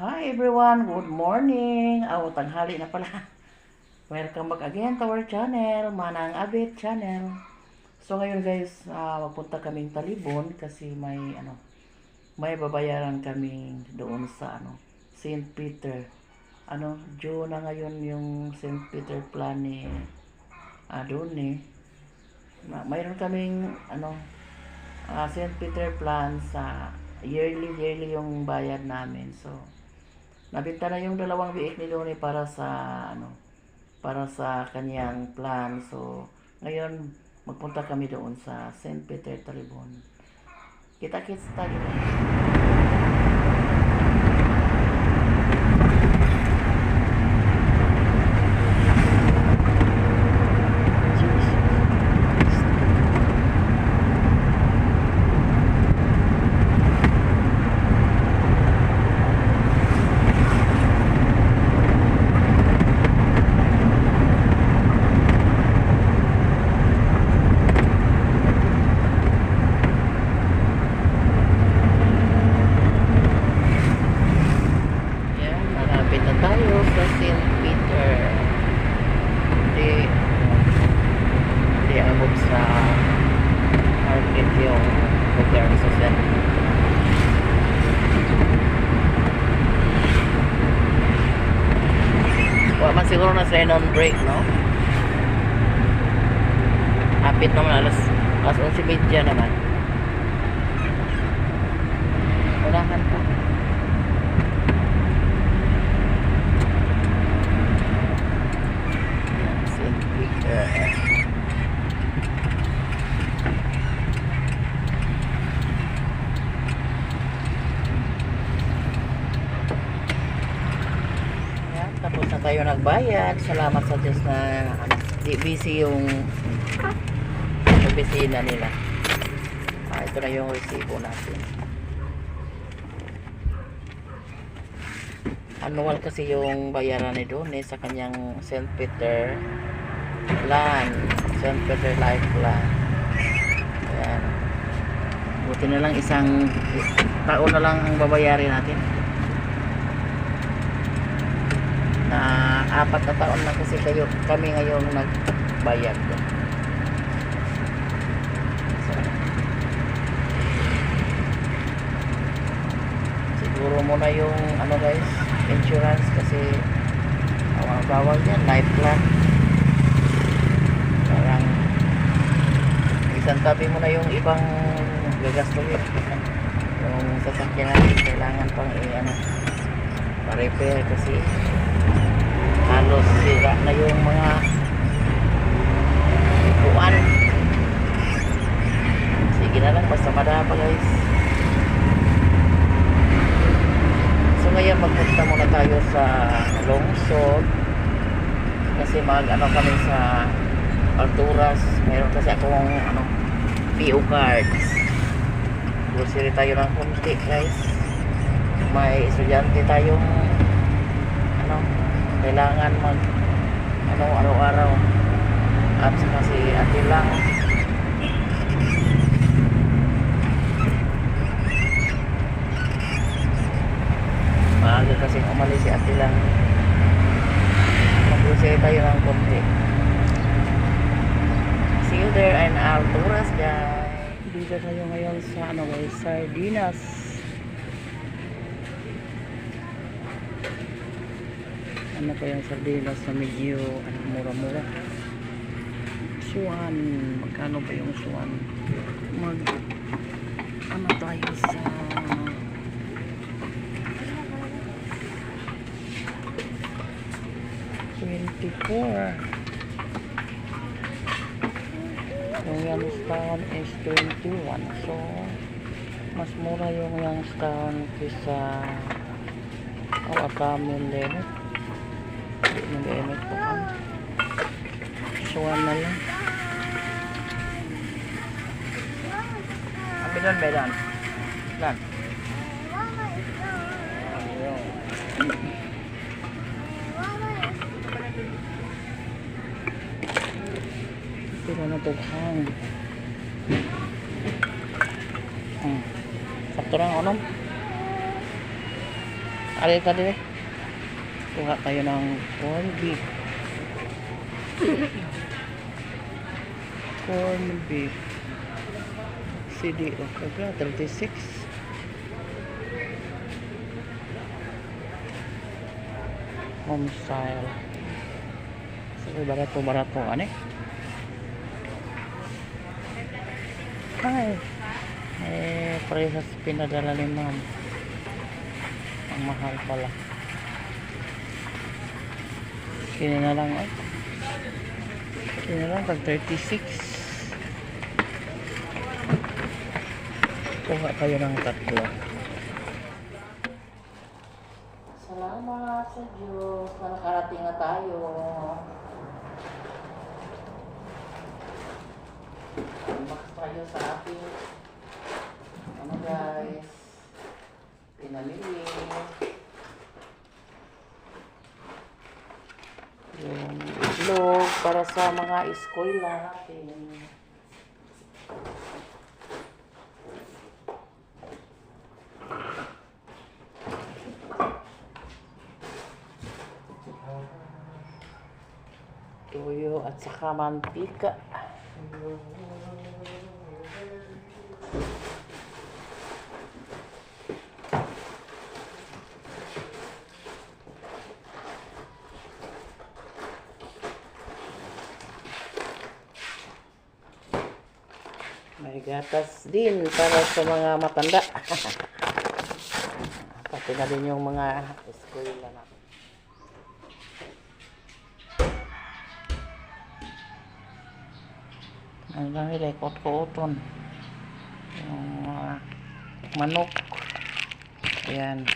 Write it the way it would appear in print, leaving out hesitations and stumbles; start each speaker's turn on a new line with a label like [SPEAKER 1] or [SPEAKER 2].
[SPEAKER 1] Hi everyone, good morning. Tanghali na pala. Welcome back again to our channel, Manang Abit channel. So ngayon guys, magpunta kaming Talibon kasi may babayaran kaming doon sa St. Peter. Due na ngayon yung St. Peter plan ni doon mayroon kaming St. Peter plan sa yearly yung bayad namin. So nabenta na yung dalawang biik ni Loni para sa kanyang plan. So ngayon magpunta kami doon sa St. Peter Talibon. Kita-kits tayo. Wala siguro na sila on break, no? Hapit naman alas 11:30 naman. Unahan pa. St. Peter. Tapos na tayo nagbayad. Salamat sa Diyos na di busy yung opisina nila. Ito na yung resibo natin. Annual kasi yung bayaran ni doon sa kanyang St. Peter plan. St. Peter Life Plan. Ayan. Buti na lang isang taon na lang ang babayarin natin. Na 4 na taon na kasi kami ngayon nagbayad. So, siguro muna yung guys, insurance kasi bawal yan, life plan. Parang isang tabi mo na yung ibang gagastuhin. Yung sasakyan natin kailangan pang pa-repair kasi halos sira na yung mga upuan. Sige na lang, basta madapa guys. So ngayon magpunta muna tayo sa Lungsod kasi kami sa Alturas. Mayroon kasi akong PO cards. Grocery tayo ng konti guys. May estudyante tayong kailangan araw-araw at saka si ate lang maaga kasi umalis si ate lang. Mag-grocery tayo ng konti. See you there in Alturas guys. Dito tayo ngayon sa Sardinas. Ano pa yung sardinas na medyo mura-mura. Suwan, magkano ba yung suwan? Tayo sa 24. Yung Youngstown is 21. So mas mura yung Youngstown kaysa Atamin din. Nag-emit po kami. Suwan na lang. Ang medan. Lan. Pero natukhang. Sakto lang Alin ka din. Kuha tayo ng corned beef. Corned beef. CD, okay ka, 36. Home style. So, barato-barato, ano eh? Ay, parehas pinadala ni ma'am. Ang mahal pala. Kini na lang, ay. Kini na lang, pag 36. Kuha kayo ng tatlo. Salamat sa Diyos na nakarating na tayo. Unbox tayo sa ating ano guys, pinamili. Yung itlog para sa mga eskwela natin. Tuyo at saka mantika. May gatas din para sa mga matanda. Pati na din yung mga eskwela na. Ang dami like kot-koton. Yung manok. Ayan.